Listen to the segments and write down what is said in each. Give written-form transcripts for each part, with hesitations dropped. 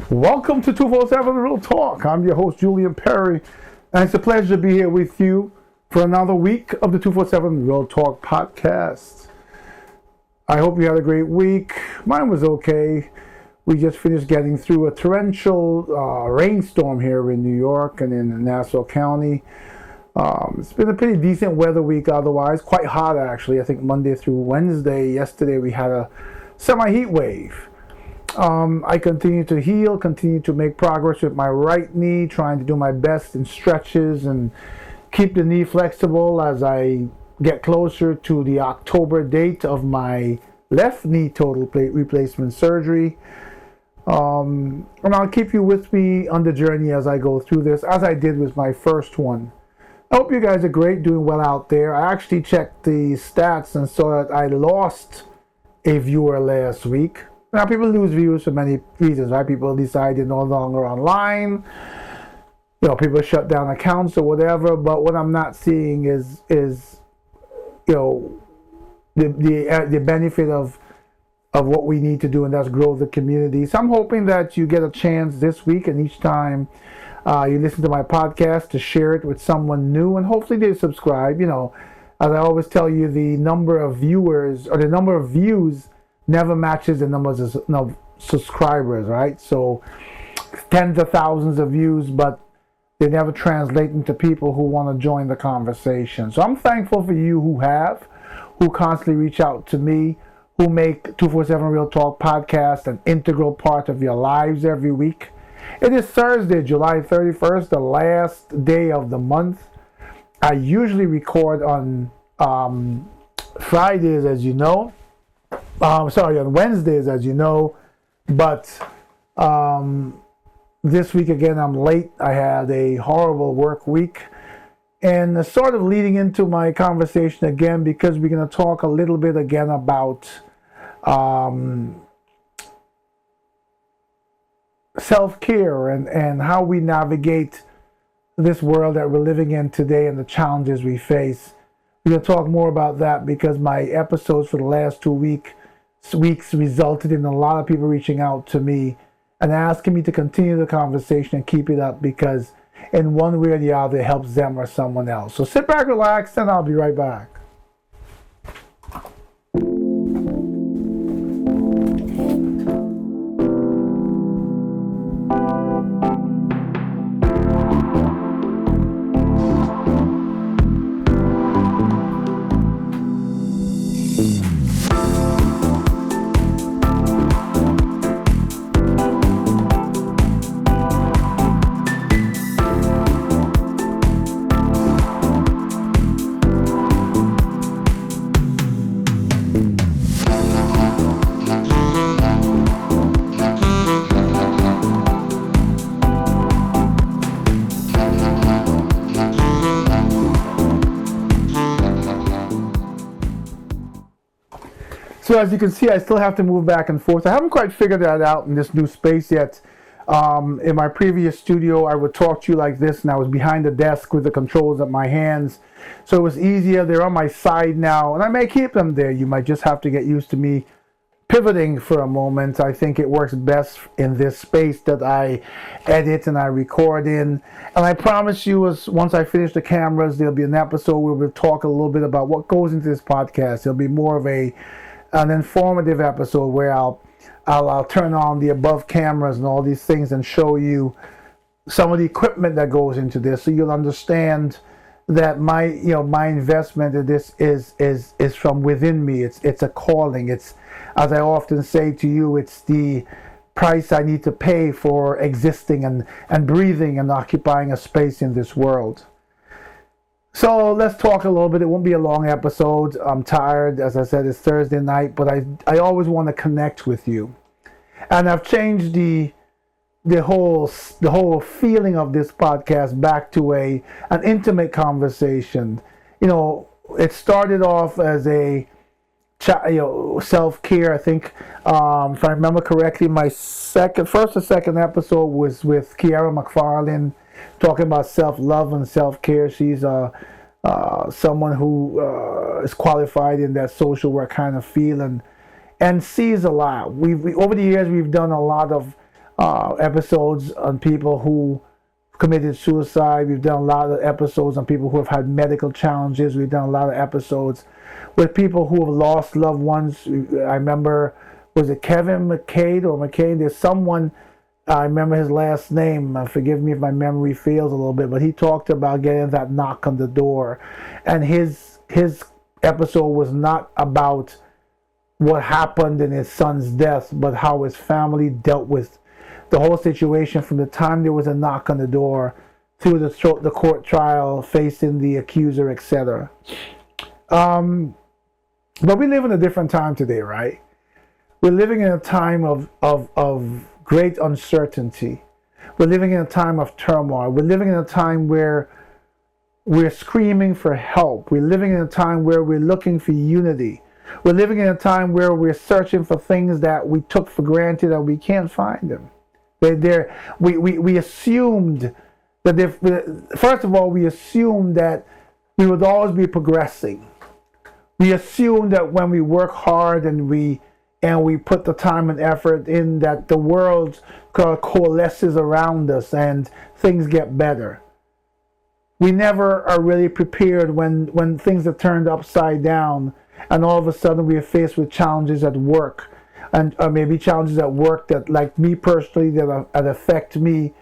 Welcome to 247 Real Talk. I'm your host, Julian Perry, and it's a pleasure to be here with you for another week of the 247 Real Talk podcast. I hope you had a great week. Mine was okay. We just finished getting through a torrential rainstorm here in New York and in Nassau County. It's been a pretty decent weather week otherwise, quite hot actually. I think Monday through Wednesday. Yesterday we had a semi-heat wave. I continue to heal, continue to make progress with my right knee, trying to do my best in stretches and keep the knee flexible as I get closer to the October date of my left knee total plate replacement surgery. And I'll keep you with me on the journey as I go through this, as I did with my first one. I hope you guys are great, doing well out there. I actually checked the stats and saw that I lost a viewer last week. Now, people lose views for many reasons, right? People decide they're no longer online. People shut down accounts or whatever. But what I'm not seeing is the benefit of what we need to do, and that's grow the community. So I'm hoping that you get a chance this week, and each time you listen to my podcast, to share it with someone new, and hopefully they subscribe. As I always tell you, the number of viewers or the number of views never matches the numbers of subscribers, right? So tens of thousands of views, but they never translate into people who want to join the conversation. So I'm thankful for you who constantly reach out to me, who make 247 Real Talk podcast an integral part of your lives every week. It is Thursday, July 31st, the last day of the month. I usually record on Fridays, as you know. On Wednesdays, as you know, but this week again I'm late. I had a horrible work week, and sort of leading into my conversation again, because we're going to talk a little bit again about self-care and how we navigate this world that we're living in today and the challenges we face. We're going to talk more about that because my episodes for the last 2 weeks resulted in a lot of people reaching out to me and asking me to continue the conversation and keep it up, because in one way or the other it helps them or someone else. So sit back, relax, and I'll be right back. So as you can see, I still have to move back and forth. I haven't quite figured that out in this new space yet. In my previous studio, I would talk to you like this, and I was behind the desk with the controls at my hands. So it was easier. They're on my side now, and I may keep them there. You might just have to get used to me pivoting for a moment. I think it works best in this space that I edit and I record in. And I promise you, once I finish the cameras, there'll be an episode where we'll talk a little bit about what goes into this podcast. It'll be more of an informative episode where I'll turn on the above cameras and all these things and show you some of the equipment that goes into this, so you'll understand that my investment in this is from within me. It's a calling. It's, as I often say to you, it's the price I need to pay for existing and breathing and occupying a space in this world. So let's talk a little bit. It won't be a long episode. I'm tired. As I said, it's Thursday night, but I always want to connect with you. And I've changed the whole feeling of this podcast back to an intimate conversation. It started off as a self-care. I think, if I remember correctly, my first or second episode was with Kiara McFarlane, talking about self-love and self-care. She's someone who is qualified in that social work kind of field and sees a lot. We over the years we've done a lot of episodes on people who committed suicide. We've done a lot of episodes on people who have had medical challenges. We've done a lot of episodes with people who have lost loved ones. I remember, was it Kevin McCade or McCain? There's someone, I remember his last name. Forgive me if my memory fails a little bit, but he talked about getting that knock on the door. And his episode was not about what happened in his son's death, but how his family dealt with the whole situation from the time there was a knock on the door through the court trial, facing the accuser, etc. But we live in a different time today, right? We're living in a time of great uncertainty. We're living in a time of turmoil. We're living in a time where we're screaming for help. We're living in a time where we're looking for unity. We're living in a time where we're searching for things that we took for granted and we can't find them. We assumed that first of all, we assumed that we would always be progressing. We assumed that when we work hard and we put the time and effort in, that the world coalesces around us and things get better. We never are really prepared when things are turned upside down and all of a sudden we are faced with challenges at work, and maybe challenges at work that, like me personally, that affect me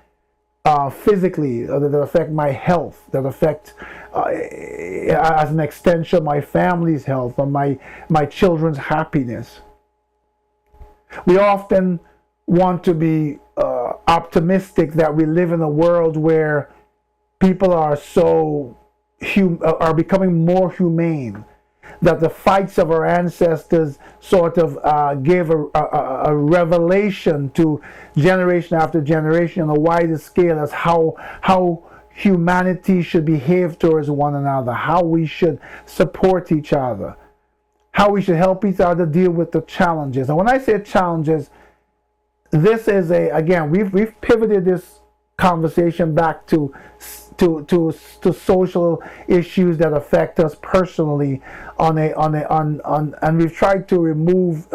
physically, or that affect my health, that affect as an extension my family's health or my children's happiness. We often want to be optimistic that we live in a world where people are are becoming more humane, that the fights of our ancestors sort of gave a revelation to generation after generation on a wider scale as how humanity should behave towards one another, how we should support each other, how we should help each other deal with the challenges. And when I say challenges, this is again, we've pivoted this conversation back to social issues that affect us personally and we've tried to remove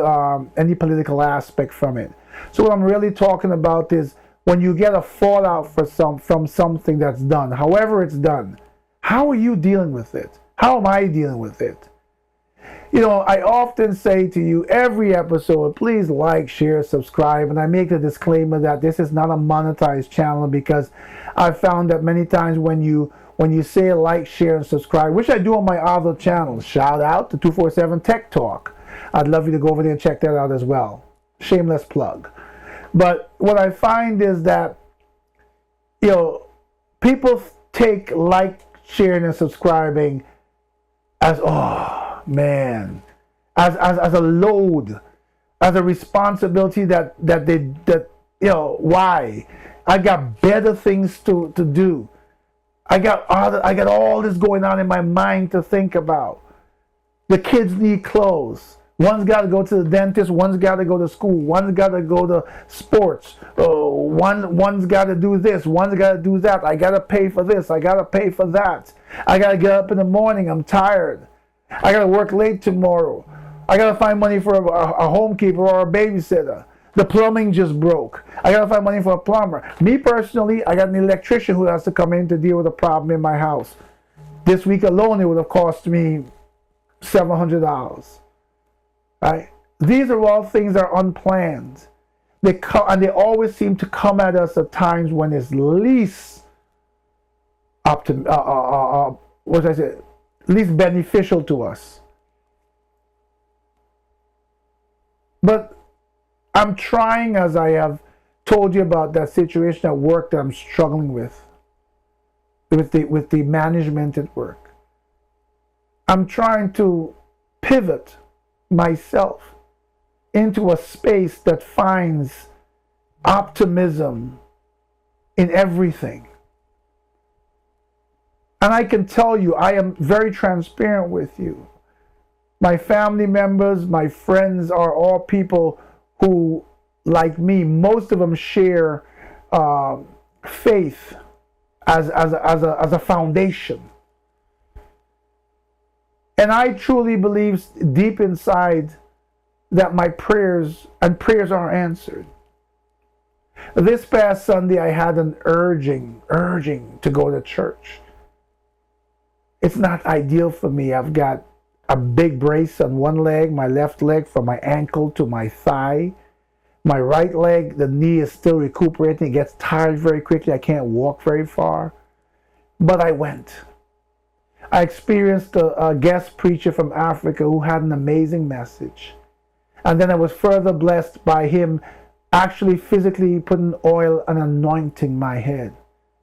any political aspect from it. So what I'm really talking about is when you get a fallout from something that's done, however it's done, how are you dealing with it? How am I dealing with it? You know, I often say to you every episode, please like, share, subscribe, and I make the disclaimer that this is not a monetized channel, because I've found that many times when you say like, share, and subscribe, which I do on my other channels, shout out to 247 Tech Talk. I'd love you to go over there and check that out as well. Shameless plug. But what I find is that, you know, people take like, sharing, and subscribing as, oh man, as a load, as a responsibility that you know, why? I got better things to do. I got all this going on in my mind to think about. The kids need clothes. One's got to go to the dentist. One's got to go to school. One's got to go to sports. One's got to do this. One's got to do that. I got to pay for this. I got to pay for that. I got to get up in the morning. I'm tired. I got to work late tomorrow. I got to find money for a homekeeper or a babysitter. The plumbing just broke. I got to find money for a plumber. Me personally, I got an electrician who has to come in to deal with a problem in my house. This week alone, it would have cost me $700. Right? These are all things that are unplanned. And they always seem to come at us at times when it's least least beneficial to us. But I'm trying, as I have told you about that situation at work that I'm struggling with the management at work. I'm trying to pivot myself into a space that finds optimism in everything. And I can tell you, I am very transparent with you. My family members, my friends are all people who, like me, most of them share faith as a foundation. And I truly believe deep inside that my prayers are answered. This past Sunday, I had an urging to go to church. It's not ideal for me. I've got a big brace on one leg, my left leg from my ankle to my thigh. My right leg, the knee is still recuperating. It gets tired very quickly. I can't walk very far. But I went. I experienced a guest preacher from Africa who had an amazing message. And then I was further blessed by him actually physically putting oil and anointing my head.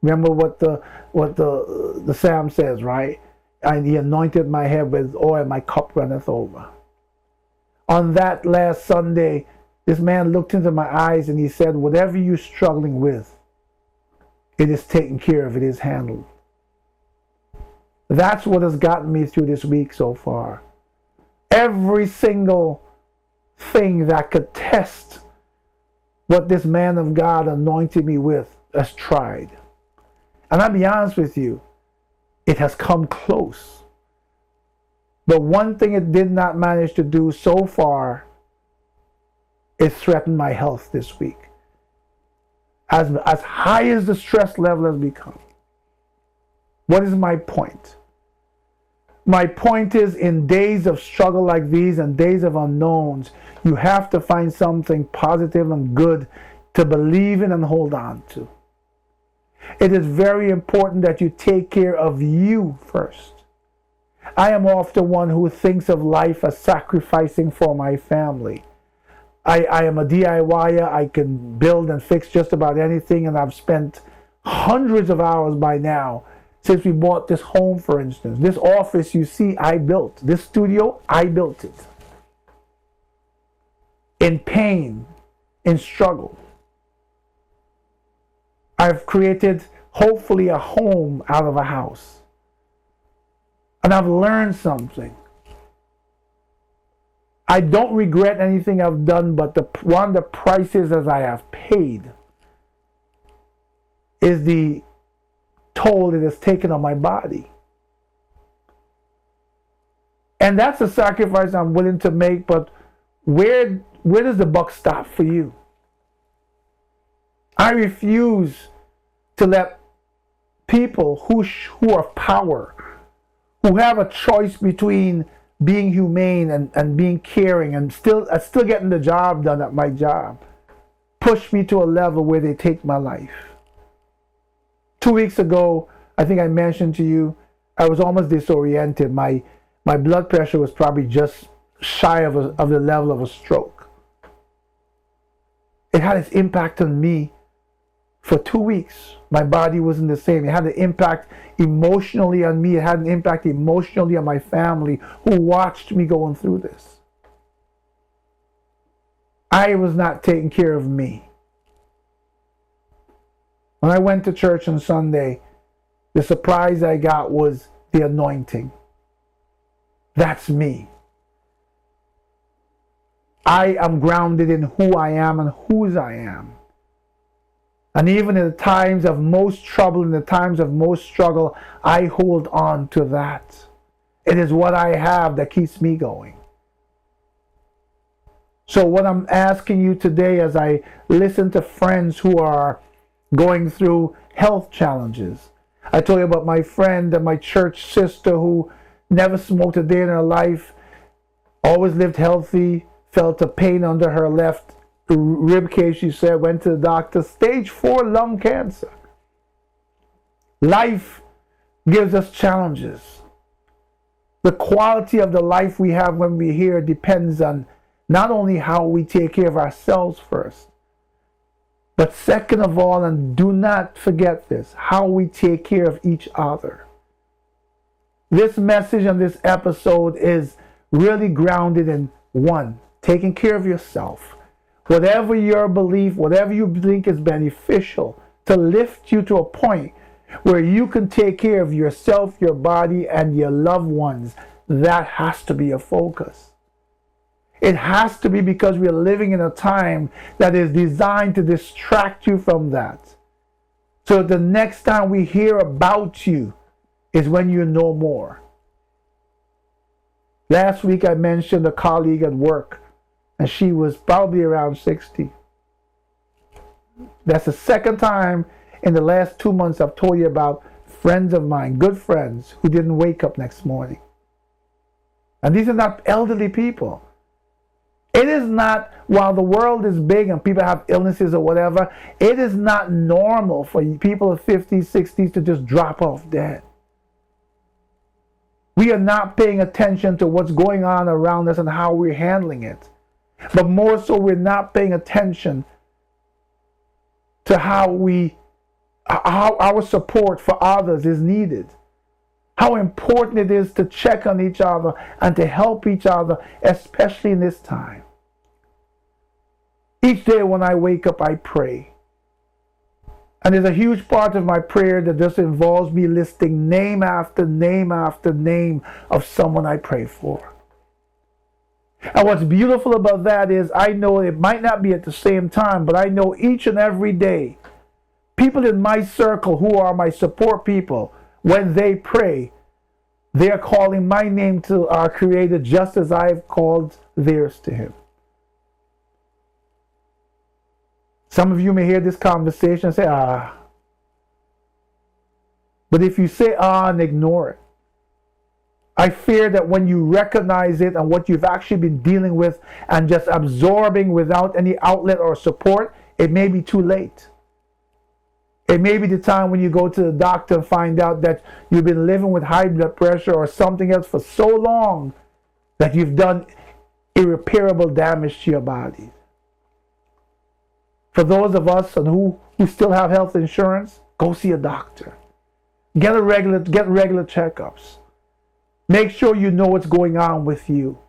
Remember what the Psalm says, right? And he anointed my head with oil, my cup runneth over. On that last Sunday, this man looked into my eyes and he said, whatever you're struggling with, it is taken care of, it is handled. That's what has gotten me through this week so far. Every single thing that could test what this man of God anointed me with has tried. And I'll be honest with you, it has come close. But one thing it did not manage to do so far is threaten my health this week. As high as the stress level has become. What is my point? My point is, in days of struggle like these and days of unknowns, you have to find something positive and good to believe in and hold on to. It is very important that you take care of you first. I am often one who thinks of life as sacrificing for my family. I am a DIYer. I can build and fix just about anything, and I've spent hundreds of hours by now since we bought this home, for instance. This office you see, I built. This studio, I built it. In pain, in struggle. I've created, hopefully, a home out of a house. And I've learned something. I don't regret anything I've done, but one of the prices as I have paid is the toll it has taken on my body. And that's a sacrifice I'm willing to make, but where does the buck stop for you? I refuse to let people who are power, who have a choice between being humane and being caring and still getting the job done at my job, push me to a level where they take my life. 2 weeks ago, I think I mentioned to you, I was almost disoriented. My blood pressure was probably just shy of the level of a stroke. It had its impact on me for 2 weeks. My body wasn't the same. It had an impact emotionally on me. It had an impact emotionally on my family who watched me going through this. I was not taking care of me. When I went to church on Sunday, the surprise I got was the anointing. That's me. I am grounded in who I am and whose I am. And even in the times of most trouble, in the times of most struggle, I hold on to that. It is what I have that keeps me going. So what I'm asking you today as I listen to friends who are going through health challenges. I told you about my friend and my church sister who never smoked a day in her life, always lived healthy, felt a pain under her left rib cage, she said, went to the doctor, stage 4 lung cancer. Life gives us challenges. The quality of the life we have when we're here depends on not only how we take care of ourselves first, but second of all, and do not forget this, how we take care of each other. This message on this episode is really grounded in one, taking care of yourself. Whatever your belief, whatever you think is beneficial to lift you to a point where you can take care of yourself, your body, and your loved ones, that has to be a focus. It has to be, because we're living in a time that is designed to distract you from that. So the next time we hear about you is when you know more. Last week I mentioned a colleague at work, and she was probably around 60. That's the second time in the last 2 months I've told you about friends of mine, good friends, who didn't wake up next morning. And these are not elderly people. It is not, while the world is big and people have illnesses or whatever, it is not normal for people of 50s, 60s to just drop off dead. We are not paying attention to what's going on around us and how we're handling it. But more so, we're not paying attention to how our support for others is needed. How important it is to check on each other and to help each other, especially in this time. Each day when I wake up, I pray. And there's a huge part of my prayer that just involves me listing name after name after name of someone I pray for. And what's beautiful about that is I know it might not be at the same time, but I know each and every day, people in my circle who are my support people, when they pray, they're calling my name to our Creator just as I've called theirs to Him. Some of you may hear this conversation and say, But if you say, and ignore it, I fear that when you recognize it and what you've actually been dealing with and just absorbing without any outlet or support, it may be too late. It may be the time when you go to the doctor and find out that you've been living with high blood pressure or something else for so long that you've done irreparable damage to your body. For those of us who still have health insurance, go see a doctor. Get regular checkups. Make sure you know what's going on with you.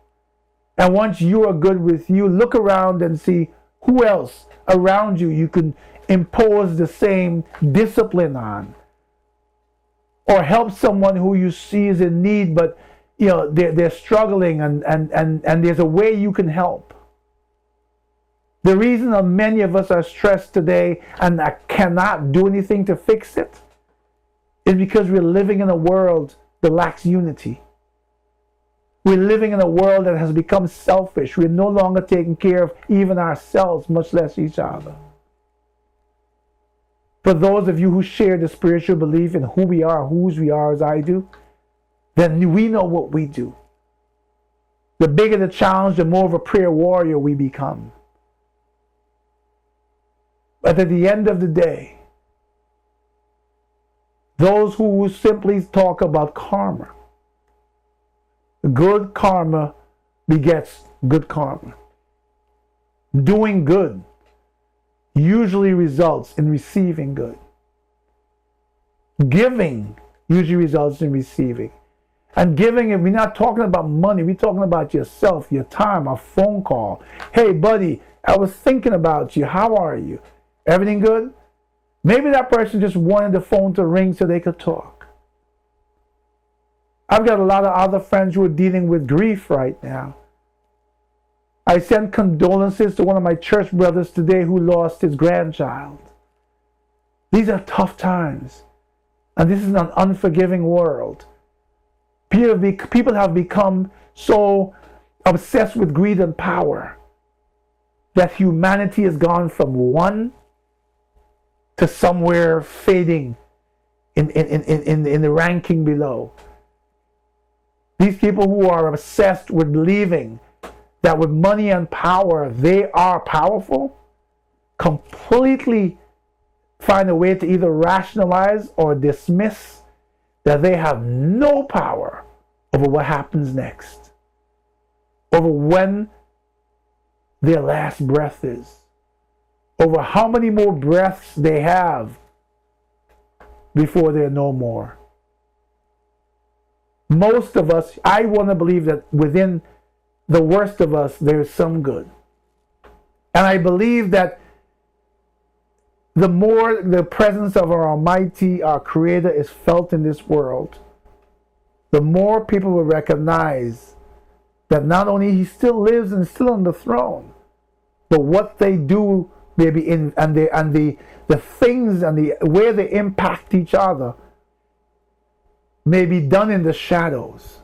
And once you are good with you, look around and see who else around you can impose the same discipline on. Or help someone who you see is in need, but they're struggling and there's a way you can help. The reason that many of us are stressed today and cannot do anything to fix it is because we're living in a world that lacks unity. We're living in a world that has become selfish. We're no longer taking care of even ourselves, much less each other. For those of you who share the spiritual belief in who we are, whose we are as I do, then we know what we do. The bigger the challenge, the more of a prayer warrior we become. But at the end of the day, those who simply talk about karma, good karma begets good karma. Doing good usually results in receiving good. Giving usually results in receiving. And giving, we're not talking about money, we're talking about yourself, your time, a phone call. Hey buddy, I was thinking about you, how are you? Everything good? Maybe that person just wanted the phone to ring so they could talk. I've got a lot of other friends who are dealing with grief right now. I sent condolences to one of my church brothers today who lost his grandchild. These are tough times. And this is an unforgiving world. People have become so obsessed with greed and power that humanity has gone from one to somewhere fading in the ranking below. These people who are obsessed with believing that with money and power they are powerful completely find a way to either rationalize or dismiss that they have no power over what happens next, over when their last breath is, over how many more breaths they have before they're no more. Most of us, I want to believe that within the worst of us, there's some good. And I believe that the more the presence of our Almighty, our Creator, is felt in this world, the more people will recognize that not only He still lives and still on the throne, but what they do may be in, and the things and the where they impact each other may be done in the shadows,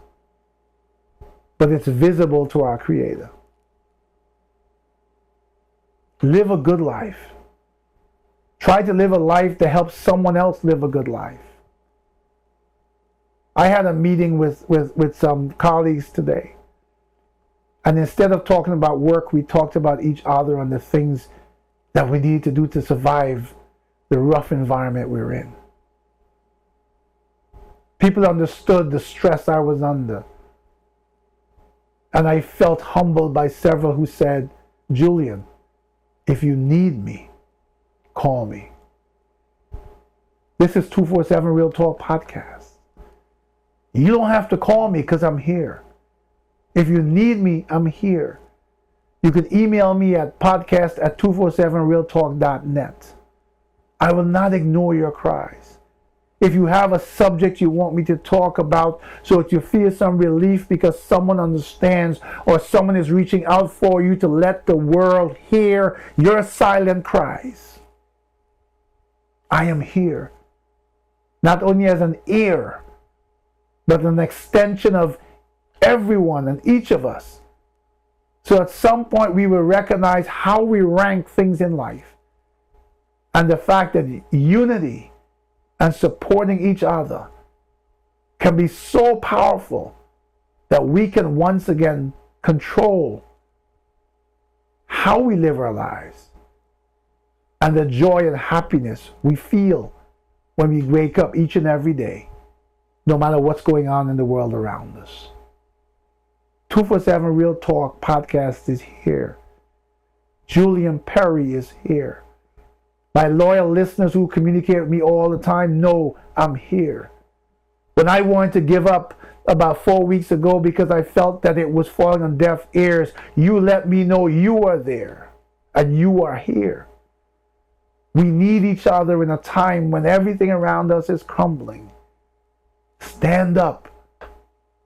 but it's visible to our Creator. Live a good life. Try to live a life that helps someone else live a good life. I had a meeting with some colleagues today. And instead of talking about work, we talked about each other and the things that we need to do to survive the rough environment we're in. People understood the stress I was under. And I felt humbled by several who said, Julian, if you need me, call me. This is 247 Real Talk Podcast. You don't have to call me because I'm here. If you need me, I'm here. You can email me at podcast@247realtalk.net. I will not ignore your cries. If you have a subject you want me to talk about so that you feel some relief because someone understands or someone is reaching out for you to let the world hear your silent cries, I am here. Not only as an ear, but an extension of everyone and each of us. So at some point we will recognize how we rank things in life. And the fact that unity and supporting each other can be so powerful that we can once again control how we live our lives and the joy and happiness we feel when we wake up each and every day, no matter what's going on in the world around us. 247 Real Talk Podcast is here. Julian Perry is here. My loyal listeners who communicate with me all the time know I'm here. When I wanted to give up about 4 weeks ago because I felt that it was falling on deaf ears, you let me know you are there and you are here. We need each other in a time when everything around us is crumbling. Stand up.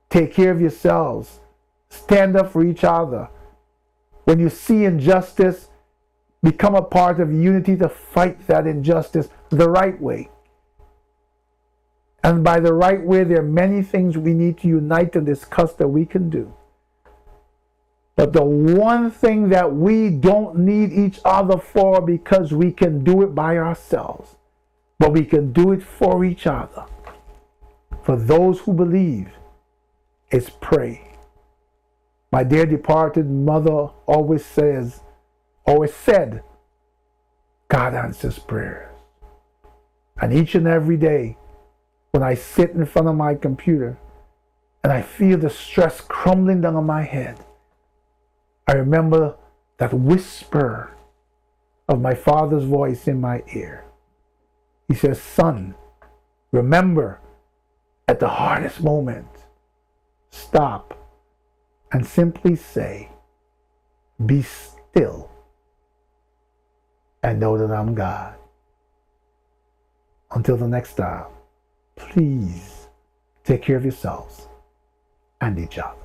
Take care of yourselves. Stand up for each other. When you see injustice, become a part of unity to fight that injustice the right way. And by the right way, there are many things we need to unite and discuss that we can do. But the one thing that we don't need each other for, because we can do it by ourselves, but we can do it for each other, for those who believe, is pray. My dear departed mother always said, God answers prayers. And each and every day, when I sit in front of my computer and I feel the stress crumbling down on my head, I remember that whisper of my Father's voice in my ear. He says, son, remember, at the hardest moment, stop and simply say, be still and know that I'm God. Until the next time, please take care of yourselves and each other.